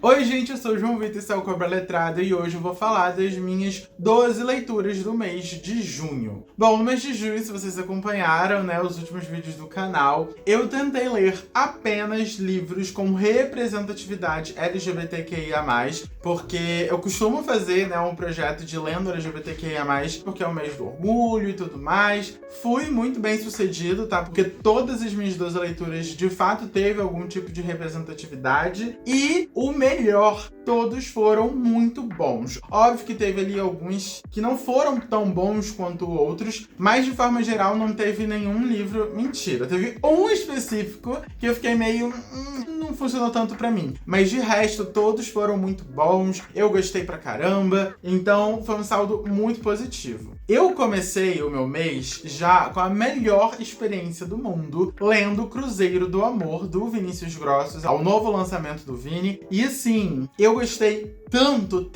Oi gente, eu sou o João Vitor, esse é o Cobra Letrado e hoje eu vou falar das minhas 12 leituras do mês de junho. Bom, no mês de junho, se vocês acompanharam, os últimos vídeos do canal, eu tentei ler apenas livros com representatividade LGBTQIA+, porque eu costumo fazer, um projeto de lendo LGBTQIA+, porque é o mês do orgulho e tudo mais. Fui muito bem sucedido, tá? Porque todas as minhas 12 leituras, de fato, teve algum tipo de representatividade e o melhor, todos foram muito bons. Óbvio que teve ali alguns que não foram tão bons quanto outros, mas de forma geral não teve nenhum livro... Mentira, teve um específico que eu fiquei meio... não funcionou tanto pra mim. Mas de resto, todos foram muito bons, eu gostei pra caramba, então foi um saldo muito positivo. Eu comecei o meu mês já com a melhor experiência do mundo, lendo Cruzeiro do Amor, do Vinícius Grossos, ao novo lançamento do Vini. E assim, eu gostei tanto,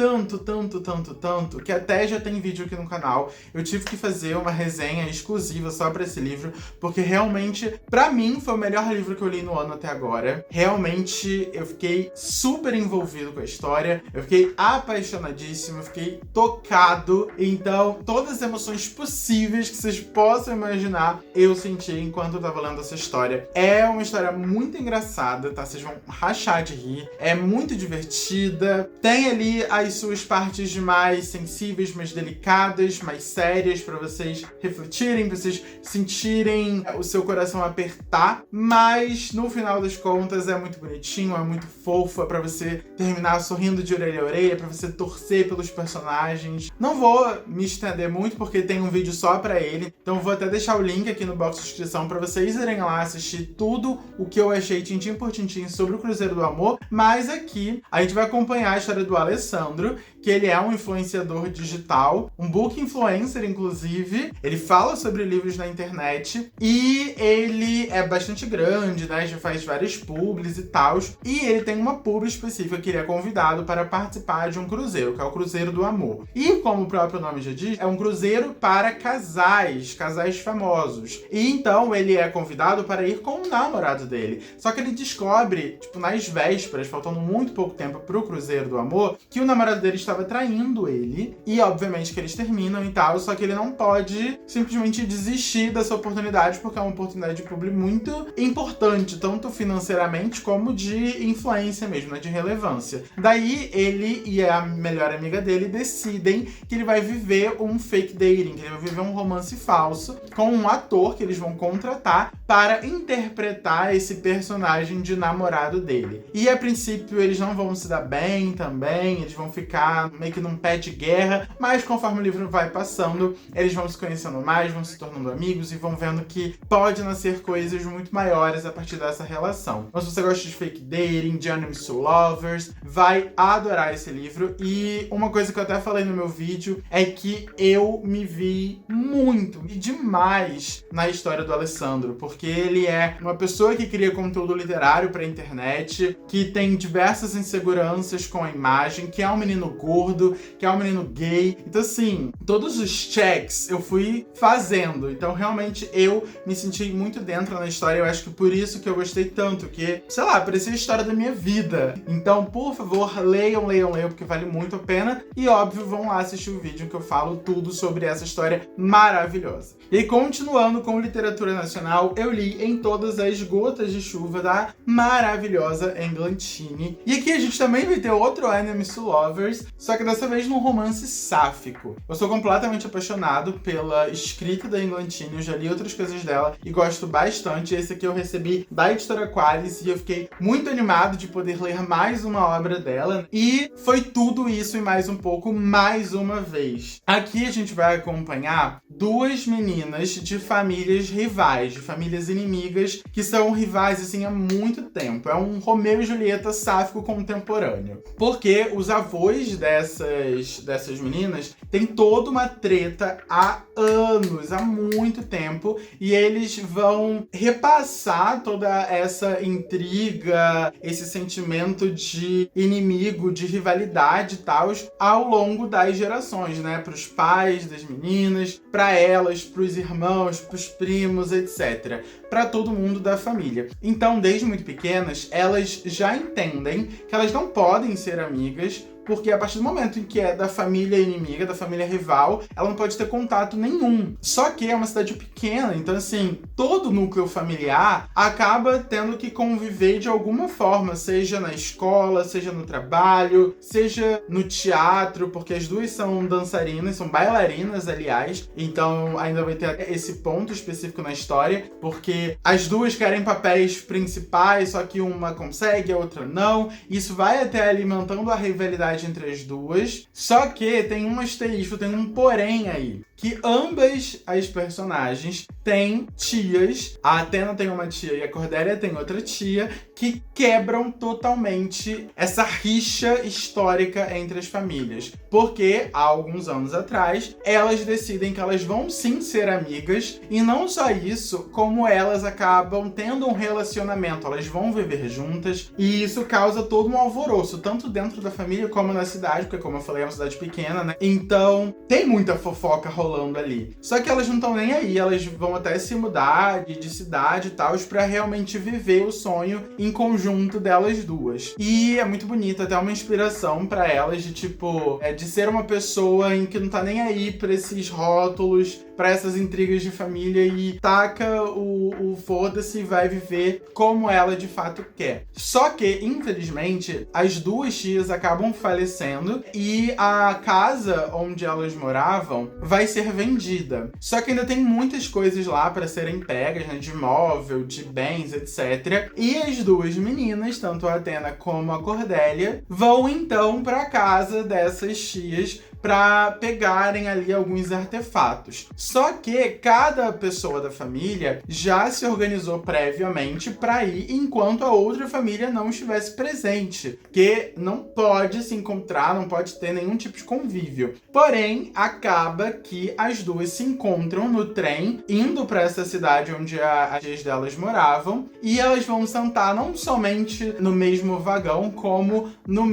que até já tem vídeo aqui no canal. Eu tive que fazer uma resenha exclusiva só pra esse livro, porque realmente, pra mim, foi o melhor livro que eu li no ano até agora. Realmente, eu fiquei super envolvido com a história, eu fiquei apaixonadíssimo, eu fiquei tocado. Então, todas as emoções possíveis que vocês possam imaginar, eu senti enquanto eu tava lendo essa história. É uma história muito engraçada, tá? Vocês vão rachar de rir. É muito divertida. Tem ali as suas partes mais sensíveis, mais delicadas, mais sérias, pra vocês refletirem, pra vocês sentirem o seu coração apertar. Mas, no final das contas, é muito bonitinho, é muito fofo, é pra você terminar sorrindo de orelha a orelha, pra você torcer pelos personagens. Não vou me estender muito, porque tem um vídeo só pra ele, então vou até deixar o link aqui no box de descrição pra vocês irem lá assistir tudo o que eu achei tintim por tintim sobre o Cruzeiro do Amor. Mas aqui a gente vai acompanhar a história do Alessandro, que ele é um influenciador digital, um book influencer, inclusive. Ele fala sobre livros na internet e ele é bastante grande, já faz várias publis e tal. E ele tem uma publi específica que ele é convidado para participar de um cruzeiro, que é o Cruzeiro do Amor. E como o próprio nome já diz, é um cruzeiro para casais famosos. E então ele é convidado para ir com o namorado dele. Só que ele descobre, nas vésperas, faltando muito pouco tempo pro Cruzeiro do Amor, que o namorado dele estava traindo ele. E obviamente que eles terminam e tal, só que ele não pode simplesmente desistir dessa oportunidade, porque é uma oportunidade de publi muito importante, tanto financeiramente como de influência mesmo, de relevância. Daí ele e a melhor amiga dele decidem que ele vai viver um fake dating, que ele vai viver um romance falso com um ator que eles vão contratar para interpretar esse personagem de namorado dele. E a princípio eles não vão se dar bem também, eles vão ficar meio que num pé de guerra, mas conforme o livro vai passando, eles vão se conhecendo mais, vão se tornando amigos e vão vendo que pode nascer coisas muito maiores a partir dessa relação. Então, se você gosta de fake dating, de enemies to lovers, vai adorar esse livro. E uma coisa que eu até falei no meu vídeo é que eu me vi muito e demais na história do Alessandro, porque ele é uma pessoa que cria conteúdo literário pra internet, que tem diversas inseguranças com a imagem, que é um menino gordo, que é um menino gay. Então, assim, todos os checks eu fui fazendo. Então, realmente, eu me senti muito dentro na história. Eu acho que por isso que eu gostei tanto, que, sei lá, parecia a história da minha vida. Então, por favor, leiam, porque vale muito a pena. E, óbvio, vão lá assistir o vídeo que eu falo tudo sobre essa história maravilhosa. E continuando com literatura nacional, eu li Em Todas as Gotas de Chuva, da maravilhosa Englantine. E aqui a gente também vai ter outro Enemies to Lovers, só que dessa vez num romance sáfico. Eu sou completamente apaixonado pela escrita da Englantine, eu já li outras coisas dela e gosto bastante. Esse aqui eu recebi da editora Qualis e eu fiquei muito animado de poder ler mais uma obra dela. E foi tudo isso e mais um pouco, mais uma vez. Aqui a gente vai acompanhar duas meninas de famílias rivais, de famílias inimigas, que são rivais, assim, há muito tempo. É um Romeu e Julieta sáfico contemporâneo. Porque os avós dessas meninas têm toda uma treta há anos, há muito tempo, e eles vão repassar toda essa intriga, esse sentimento de inimigo, de rivalidade e tal, ao longo das gerações, para os pais das meninas, para para elas, pros irmãos, pros primos, etc. Para todo mundo da família. Então, desde muito pequenas, elas já entendem que elas não podem ser amigas, porque a partir do momento em que é da família inimiga, da família rival, ela não pode ter contato nenhum. Só que é uma cidade pequena, então assim, todo núcleo familiar acaba tendo que conviver de alguma forma, seja na escola, seja no trabalho, seja no teatro, porque as duas são dançarinas, são bailarinas, aliás, então ainda vai ter esse ponto específico na história, porque as duas querem papéis principais, só que uma consegue, a outra não. Isso vai até alimentando a rivalidade entre as duas, só que tem um asterisco, tem um porém aí, que ambas as personagens têm tias, a Athena tem uma tia e a Cordélia tem outra tia, que quebram totalmente essa rixa histórica entre as famílias. Porque, há alguns anos atrás, elas decidem que elas vão sim ser amigas, e não só isso, como elas acabam tendo um relacionamento, elas vão viver juntas, e isso causa todo um alvoroço, tanto dentro da família como na cidade, porque como eu falei, é uma cidade pequena, né? Então, tem muita fofoca rolando ali. Só que elas não estão nem aí, elas vão até se mudar de cidade e tal, pra realmente viver o sonho em conjunto delas duas. E é muito bonito, até uma inspiração pra elas de tipo, de ser uma pessoa em que não tá nem aí pra esses rótulos, pra essas intrigas de família, e taca o foda-se e vai viver como ela de fato quer. Só que, infelizmente, as duas tias acabam falecendo e a casa onde elas moravam vai ser vendida. Só que ainda tem muitas coisas lá pra serem pegas, né, de móvel, de bens, etc. E as duas meninas, tanto a Athena como a Cordélia, vão então pra casa dessas tias para pegarem ali alguns artefatos. Só que cada pessoa da família já se organizou previamente para ir enquanto a outra família não estivesse presente, que não pode se encontrar, não pode ter nenhum tipo de convívio. Porém, acaba que as duas se encontram no trem, indo para essa cidade onde as tias delas moravam, e elas vão sentar não somente no mesmo vagão, como na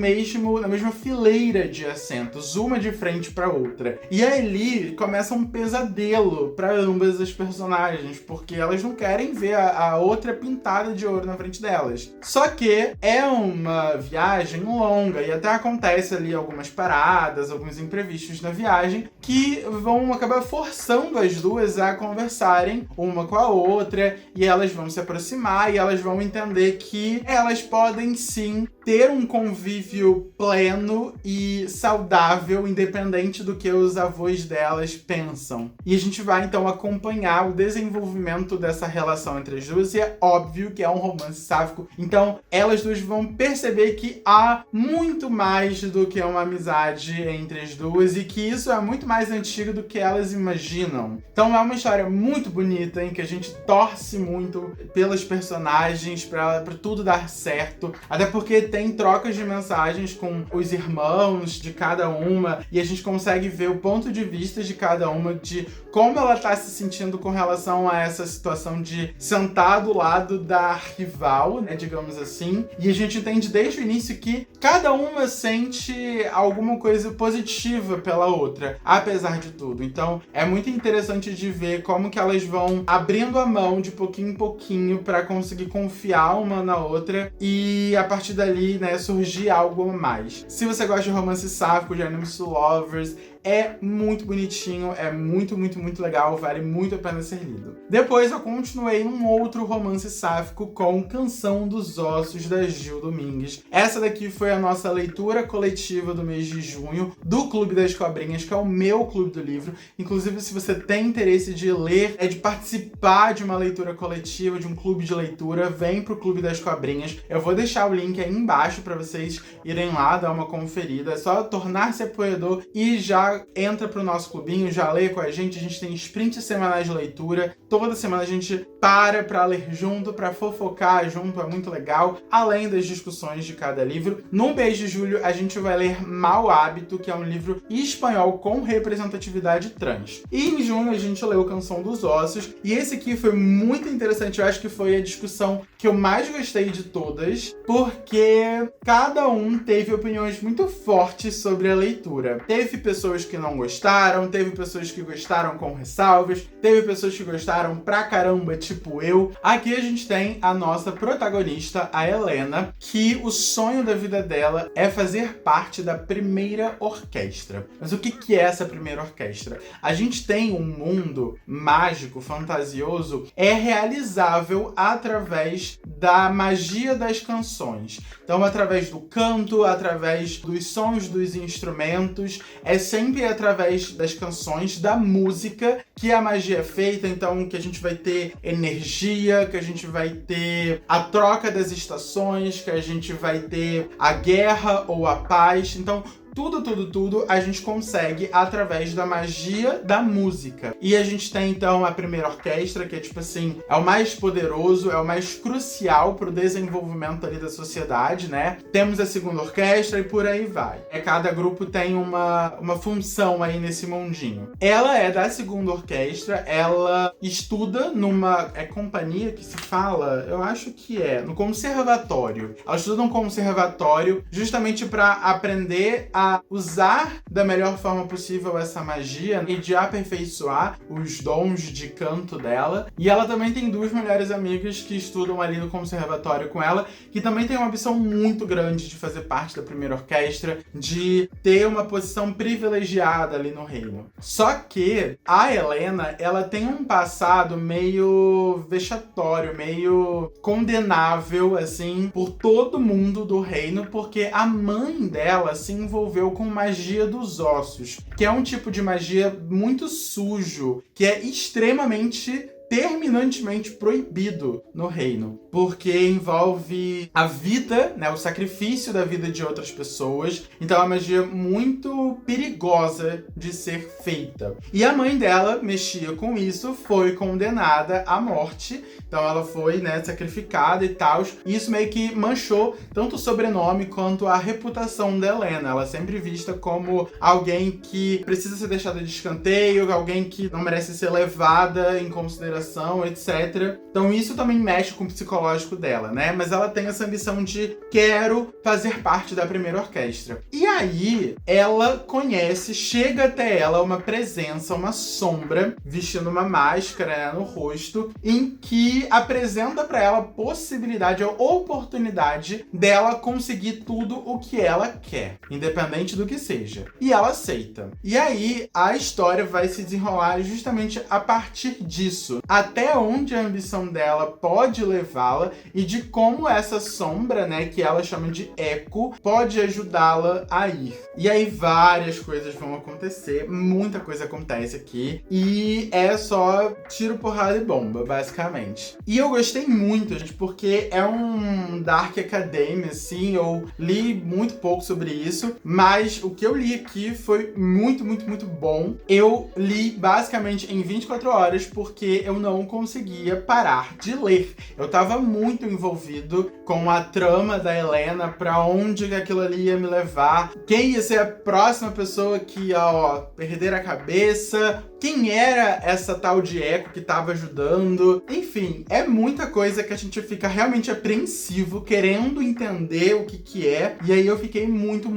mesma fileira de assentos, uma de frente para outra. E ali começa um pesadelo para ambas as personagens, porque elas não querem ver a outra pintada de ouro na frente delas. Só que é uma viagem longa e até acontece ali algumas paradas, alguns imprevistos na viagem que vão acabar forçando as duas a conversarem uma com a outra, e elas vão se aproximar e elas vão entender que elas podem sim ter um convívio pleno e saudável, independente do que os avós delas pensam. E a gente vai então acompanhar o desenvolvimento dessa relação entre as duas, e é óbvio que é um romance sáfico, então elas duas vão perceber que há muito mais do que uma amizade entre as duas, e que isso é muito mais antigo do que elas imaginam. Então é uma história muito bonita, em que a gente torce muito pelas personagens, pra tudo dar certo, até porque tem trocas de mensagens com os irmãos de cada uma, e a gente consegue ver o ponto de vista de cada uma, de como ela tá se sentindo com relação a essa situação de sentar do lado da rival, né, digamos assim. E a gente entende desde o início que cada uma sente alguma coisa positiva pela outra, apesar de tudo. Então é muito interessante de ver como que elas vão abrindo a mão de pouquinho em pouquinho para conseguir confiar uma na outra, e a partir dali, né, surgir algo a mais. Se você gosta de romance sáfico, de enemies to lovers, é muito bonitinho, é muito, muito, muito legal, vale muito a pena ser lido. Depois eu continuei um outro romance sáfico com Canção dos Ossos, da Gil Domingues. Essa daqui foi a nossa leitura coletiva do mês de junho, do Clube das Cobrinhas, que é o meu clube do livro. Inclusive, se você tem interesse de ler, de participar de uma leitura coletiva, de um clube de leitura, vem pro Clube das Cobrinhas. Eu vou deixar o link aí embaixo para vocês irem lá dar uma conferida. É só tornar-se apoiador e já entra pro nosso clubinho, já lê com a gente tem sprints semanais de leitura, toda semana a gente para ler junto, para fofocar junto, é muito legal, além das discussões de cada livro. No mês de julho a gente vai ler Mau Hábito, que é um livro espanhol com representatividade trans. E em junho a gente leu Canção dos Ossos, e esse aqui foi muito interessante, eu acho que foi a discussão que eu mais gostei de todas, porque cada um teve opiniões muito fortes sobre a leitura. Teve pessoas pessoas que não gostaram, teve pessoas que gostaram com ressalvas, teve pessoas que gostaram pra caramba, tipo eu. Aqui a gente tem a nossa protagonista, a Helena, que o sonho da vida dela é fazer parte da primeira orquestra. Mas o que é essa primeira orquestra? A gente tem um mundo mágico, fantasioso, é realizável através da magia das canções. Então, através do canto, através dos sons dos instrumentos, é sempre através das canções, da música, que a magia é feita. Então, que a gente vai ter energia, que a gente vai ter a troca das estações, que a gente vai ter a guerra ou a paz. Então, tudo a gente consegue através da magia da música. E a gente tem, então, a primeira orquestra, que é, tipo assim, é o mais poderoso, é o mais crucial pro desenvolvimento ali da sociedade, né? Temos a segunda orquestra e por aí vai. Cada grupo tem uma função aí nesse mundinho. Ela é da segunda orquestra, ela estuda numa... É companhia que se fala? Eu acho que é. No conservatório. Ela estuda num conservatório justamente para aprender a usar da melhor forma possível essa magia e de aperfeiçoar os dons de canto dela. E ela também tem duas melhores amigas que estudam ali no conservatório com ela, que também tem uma ambição muito grande de fazer parte da primeira orquestra, de ter uma posição privilegiada ali no reino. Só que a Helena, ela tem um passado meio vexatório, meio condenável, assim, por todo mundo do reino, porque a mãe dela se envolveu com magia dos ossos, que é um tipo de magia muito sujo, que é extremamente terminantemente proibido no reino, porque envolve a vida, né, o sacrifício da vida de outras pessoas. Então é uma magia muito perigosa de ser feita. E a mãe dela mexia com isso, foi condenada à morte. Então ela foi, né, sacrificada e tal. E isso meio que manchou tanto o sobrenome quanto a reputação da Helena. Ela é sempre vista como alguém que precisa ser deixada de escanteio, alguém que não merece ser levada em consideração, etc. Então isso também mexe com o psicológico dela, né? Mas ela tem essa ambição de quero fazer parte da primeira orquestra. E aí ela conhece, chega até ela uma presença, uma sombra, vestindo uma máscara, né, no rosto, em que apresenta para ela a possibilidade, a oportunidade dela conseguir tudo o que ela quer, independente do que seja. E ela aceita. E aí a história vai se desenrolar justamente a partir disso. Até onde a ambição dela pode levá-la e de como essa sombra, né, que ela chama de eco, pode ajudá-la a ir. E aí várias coisas vão acontecer, muita coisa acontece aqui e é só tiro, porrada e bomba, basicamente. E eu gostei muito, gente, porque é um dark academia, assim, eu li muito pouco sobre isso, mas o que eu li aqui foi muito bom. Eu li basicamente em 24 horas porque eu não conseguia parar de ler. Eu tava muito envolvido com a trama da Helena, pra onde que aquilo ali ia me levar, quem ia ser a próxima pessoa que ia, perder a cabeça, quem era essa tal de Eco que tava ajudando. Enfim, é muita coisa que a gente fica realmente apreensivo, querendo entender o que é. E aí eu fiquei muito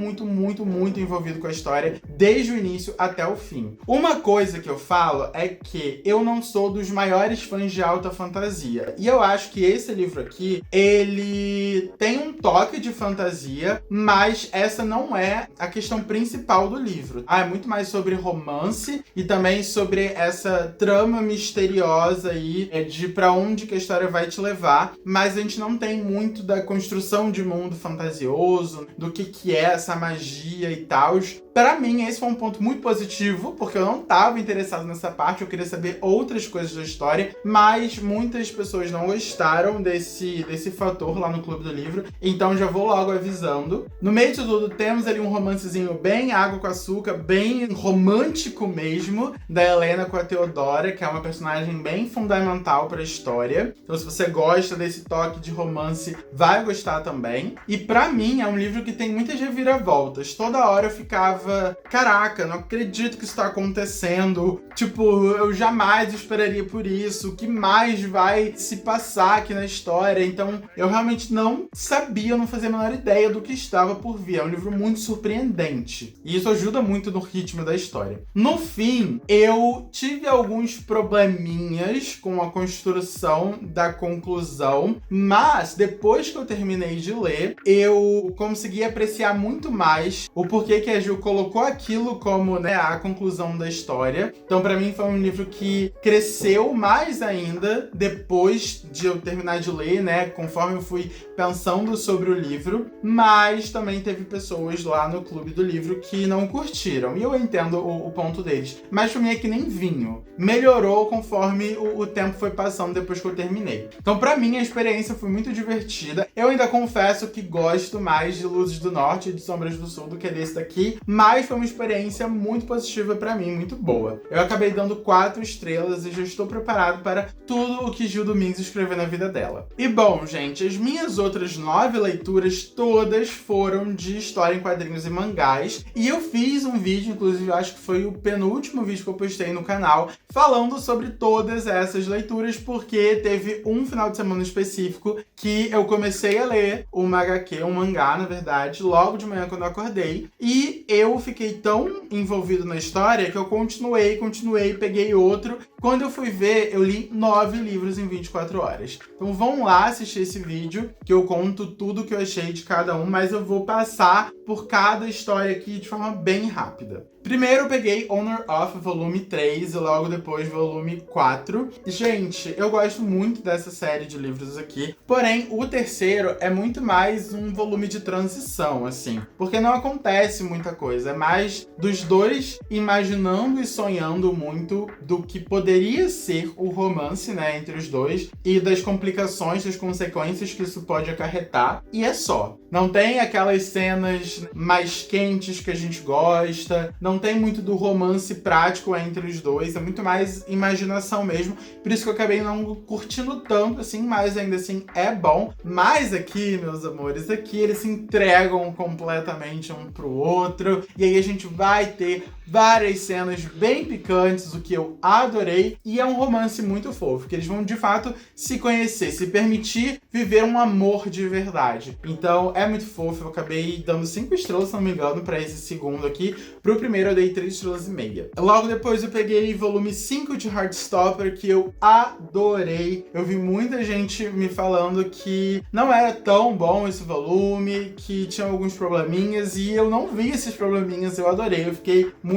envolvido com a história, desde o início até o fim. Uma coisa que eu falo é que eu não sou dos maiores fãs de alta fantasia. E eu acho que esse livro aqui, ele tem um toque de fantasia, mas essa não é a questão principal do livro. É muito mais sobre romance e também sobre essa trama misteriosa aí, de pra onde que a história vai te levar, mas a gente não tem muito da construção de mundo fantasioso, do que é essa magia e tal. Pra mim, esse foi um ponto muito positivo, porque eu não tava interessado nessa parte, eu queria saber outras coisas da história, mas muitas pessoas não gostaram desse fator lá no Clube do Livro, então já vou logo avisando. No meio de tudo, temos ali um romancezinho bem água com açúcar, bem romântico mesmo, da Helena com a Theodora, que é uma personagem bem fundamental para a história. Então, se você gosta desse toque de romance, vai gostar também. E pra mim, é um livro que tem muitas reviravoltas. Toda hora eu ficava, caraca, não acredito que isso tá acontecendo. Tipo, eu jamais esperaria por isso. O que mais vai se passar aqui na história? Então, eu realmente não sabia, eu não fazia a menor ideia do que estava por vir. É um livro muito surpreendente. E isso ajuda muito no ritmo da história. No fim, eu tive alguns probleminhas com a construção da conclusão, mas depois que eu terminei de ler, eu consegui apreciar muito mais o porquê que a Gil colocou aquilo como, né, a conclusão da história. Então, pra mim, foi um livro que cresceu mais ainda depois de eu terminar de ler, né, conforme eu fui pensando sobre o livro, mas também teve pessoas lá no clube do livro que não curtiram, e eu entendo o ponto deles, mas pra mim é que nem vinho, melhorou conforme o tempo foi passando depois que eu terminei. Então, pra mim, a experiência foi muito divertida. Eu ainda confesso que gosto mais de Luzes do Norte e de Sombras do Sul do que desse daqui, mas foi uma experiência muito positiva pra mim, muito boa. Eu acabei dando 4 estrelas e já estou preparado para tudo o que Gil Domingues escreveu na vida dela. E bom, gente, as minhas outras 9 leituras todas foram de história em quadrinhos e mangás, e eu fiz um vídeo, inclusive acho que foi o penúltimo vídeo que eu postei no canal, falando sobre todas essas leituras, porque teve um final de semana específico que eu comecei a ler uma HQ, um mangá, na verdade, logo de manhã quando eu acordei, e eu fiquei tão envolvido na história que eu continuei, peguei outro. Quando eu fui ver, eu li 9 livros em 24 horas. Então vão lá assistir esse vídeo, que eu conto tudo que eu achei de cada um, mas eu vou passar por cada história aqui de forma bem rápida. Primeiro eu peguei Honor of volume 3 e logo depois volume 4. Gente, eu gosto muito dessa série de livros aqui, porém o terceiro é muito mais um volume de transição, assim, porque não acontece muita coisa, é mais dos dois imaginando e sonhando muito do que poderia ser o romance, né, entre os dois, e das complicações, das consequências que isso pode acarretar, e é só. Não tem aquelas cenas mais quentes que a gente gosta, não tem muito do romance prático entre os dois, é muito mais imaginação mesmo, por isso que eu acabei não curtindo tanto, assim, mas ainda assim é bom. Mas aqui, meus amores, aqui eles se entregam completamente um pro outro, e aí a gente vai ter várias cenas bem picantes, o que eu adorei, e é um romance muito fofo, que eles vão de fato se conhecer, se permitir viver um amor de verdade. Então é muito fofo, eu acabei dando 5 estrelas, se não me engano, pra esse segundo aqui. Pro primeiro eu dei 3 estrelas e meia. Logo depois eu peguei volume 5 de Heartstopper, que eu adorei. Eu vi muita gente me falando que não era tão bom esse volume, que tinha alguns probleminhas, e eu não vi esses probleminhas, eu adorei. Eu fiquei muito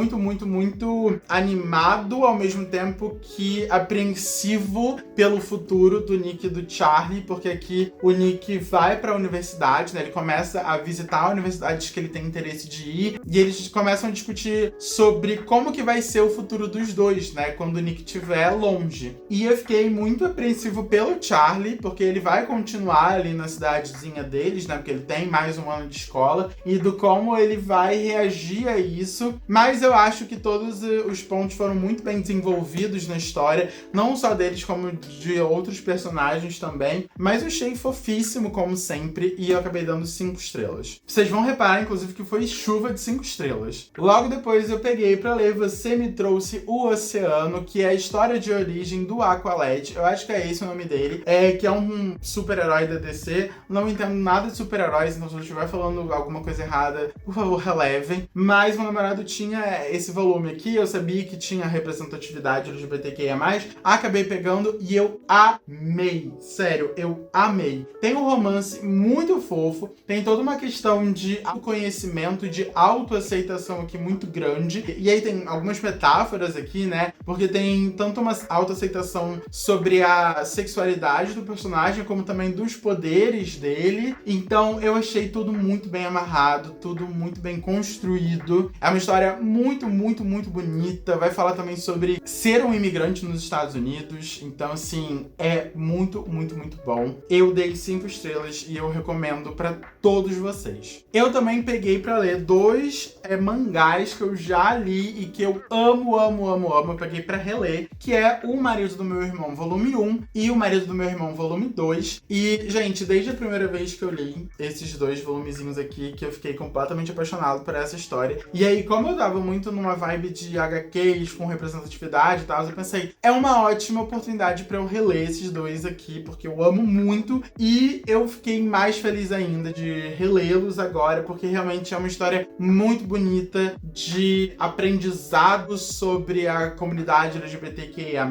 animado, ao mesmo tempo que apreensivo pelo futuro do Nick e do Charlie, porque aqui o Nick vai pra universidade, né? Ele começa a visitar a universidade que ele tem interesse de ir, e eles começam a discutir sobre como que vai ser o futuro dos dois, né? Quando o Nick estiver longe. E eu fiquei muito apreensivo pelo Charlie, porque ele vai continuar ali na cidadezinha deles, né? Porque ele tem mais um ano de escola, e do como ele vai reagir a isso. Mas eu acho que todos os pontos foram muito bem desenvolvidos na história, não só deles, como de outros personagens também. Mas eu achei fofíssimo, como sempre, e eu acabei dando 5 estrelas. Vocês vão reparar, inclusive, que foi chuva de 5 estrelas. Logo depois eu peguei pra ler Você Me Trouxe o Oceano, que é a história de origem do Aqualad. Eu acho que é esse o nome dele. Que é um super-herói da DC. Não entendo nada de super-heróis, então se eu estiver falando alguma coisa errada, por favor, relevem. Mas meu namorado tinha esse volume aqui, eu sabia que tinha representatividade LGBTQIA+, acabei pegando e eu amei. Sério, eu amei. Tem um romance muito fofo, tem toda uma questão de autoconhecimento, de autoaceitação aqui muito grande. E aí tem algumas metáforas aqui, né? Porque tem tanto uma autoaceitação sobre a sexualidade do personagem, como também dos poderes dele. Então eu achei tudo muito bem amarrado, tudo muito bem construído. É uma história muito bonita. Vai falar também sobre ser um imigrante nos Estados Unidos. Então, assim, é muito bom. Eu dei 5 estrelas e eu recomendo pra todos vocês. Eu também peguei pra ler 2 mangás que eu já li e que eu amo. Eu peguei pra reler, que é O Marido do Meu Irmão, volume 1 e O Marido do Meu Irmão, volume 2. E, gente, desde a primeira vez que eu li esses dois volumezinhos aqui, que eu fiquei completamente apaixonado por essa história. E aí, como eu tava muito numa vibe de HQs com representatividade e tal, eu pensei, é uma ótima oportunidade pra eu reler esses dois aqui, porque eu amo muito. E eu fiquei mais feliz ainda de relê-los agora, porque realmente é uma história muito bonita de aprendizado sobre a comunidade LGBTQIA+,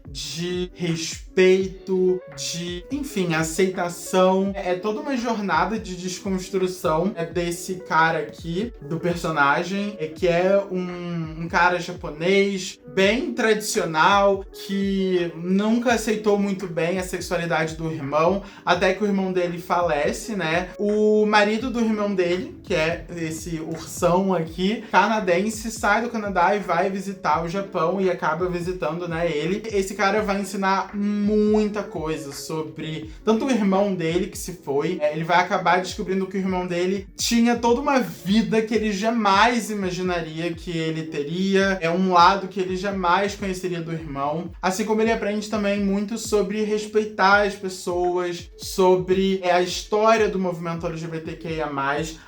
de respeito, de, enfim, aceitação. É toda uma jornada de desconstrução desse cara aqui, do personagem, que é um cara japonês, bem tradicional, que nunca aceitou muito bem a sexualidade do irmão, até que o irmão dele falece, né? O marido do irmão dele, que é esse ursão aqui, canadense, sai do Canadá e vai visitar o Japão e acaba visitando, né, ele. Esse cara vai ensinar muita coisa sobre tanto o irmão dele que se foi, ele vai acabar descobrindo que o irmão dele tinha toda uma vida que ele jamais imaginaria que ele teria, é um lado que ele jamais conheceria do irmão, assim como ele aprende também muito sobre respeitar as pessoas, sobre a história do movimento LGBTQIA+.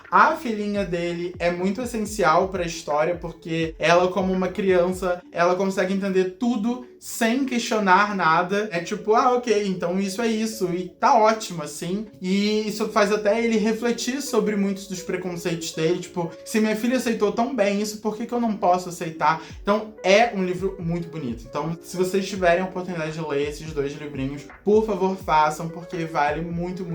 A filhinha dele é muito essencial para a história, porque ela, como uma criança, ela consegue entender tudo sem questionar nada. É tipo, ok, então isso é isso, e tá ótimo, assim. E isso faz até ele refletir sobre muitos dos preconceitos dele, tipo, se minha filha aceitou tão bem isso, por que eu não posso aceitar? Então, é um livro muito bonito. Então, se vocês tiverem a oportunidade de ler esses dois livrinhos, por favor, façam, porque vale muito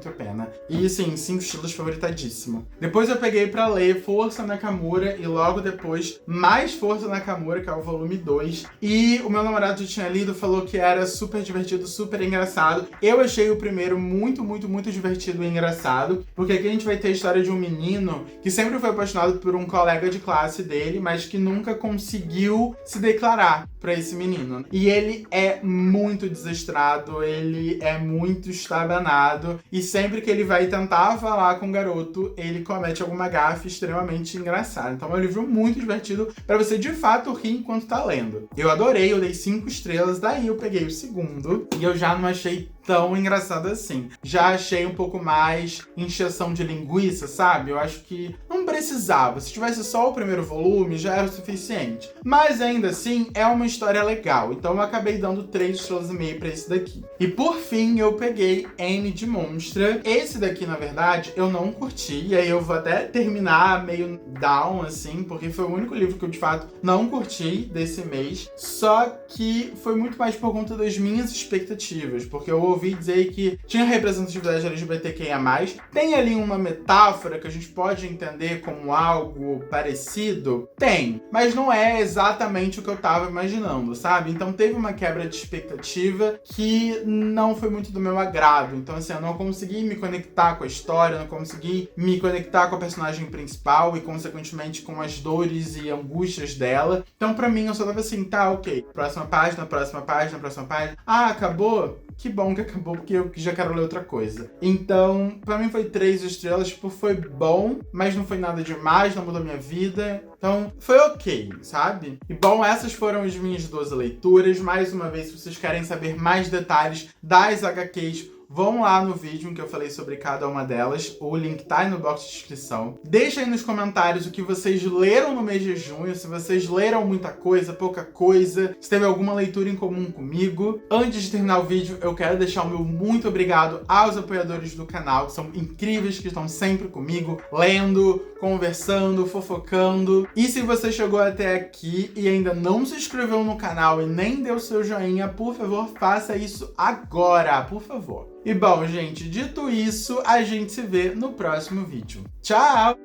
a pena. E, sim, 5 estilos favoritadíssimo. Depois eu peguei pra ler Força Nakamura e logo depois mais Força Nakamura, que é o volume 2. E o meu namorado já tinha lido, falou que era super divertido, super engraçado. Eu achei o primeiro muito divertido e engraçado, porque aqui a gente vai ter a história de um menino que sempre foi apaixonado por um colega de classe dele, mas que nunca conseguiu se declarar pra esse menino. E ele é muito desastrado, ele é muito estabanado, e sempre que ele vai tentar falar com o garoto, ele comete alguma gafe extremamente engraçada. Então é um livro muito divertido pra você de fato rir enquanto tá lendo. Eu adorei, eu dei 5 estrelas, daí eu peguei o segundo e eu já não achei tão engraçado assim. Já achei um pouco mais encheção de linguiça, sabe? Eu acho que não precisava. Se tivesse só o primeiro volume, já era o suficiente. Mas ainda assim, é uma história legal. Então eu acabei dando 3 estrelas e meio pra esse daqui. E por fim, eu peguei N de Monstra. Esse daqui, na verdade, eu não curti. E aí eu vou até terminar meio down, assim, porque foi o único livro que eu, de fato, não curti desse mês. Só que foi muito mais por conta das minhas expectativas. Porque eu ouvi dizer que tinha representatividade LGBTQIA+. Tem ali uma metáfora que a gente pode entender como algo parecido? Tem. Mas não é exatamente o que eu tava imaginando, sabe? Então teve uma quebra de expectativa que não foi muito do meu agrado. Então, assim, eu não consegui me conectar com a história, não consegui me conectar com a personagem principal e, consequentemente, com as dores e angústias dela. Então, pra mim, eu só tava assim, tá, ok. Próxima página. Ah, acabou? Que bom que acabou, porque eu já quero ler outra coisa. Então, pra mim foi 3 estrelas, tipo, foi bom, mas não foi nada demais, não mudou minha vida. Então, foi ok, sabe? E bom, essas foram as minhas 12 leituras. Mais uma vez, se vocês querem saber mais detalhes das HQs, vão lá no vídeo em que eu falei sobre cada uma delas. O link tá aí no box de descrição. Deixa aí nos comentários o que vocês leram no mês de junho. Se vocês leram muita coisa, pouca coisa. Se teve alguma leitura em comum comigo. Antes de terminar o vídeo, eu quero deixar o meu muito obrigado aos apoiadores do canal, que são incríveis, que estão sempre comigo, lendo, conversando, fofocando. E se você chegou até aqui e ainda não se inscreveu no canal e nem deu seu joinha, por favor, faça isso agora, por favor. E bom, gente, dito isso, a gente se vê no próximo vídeo. Tchau!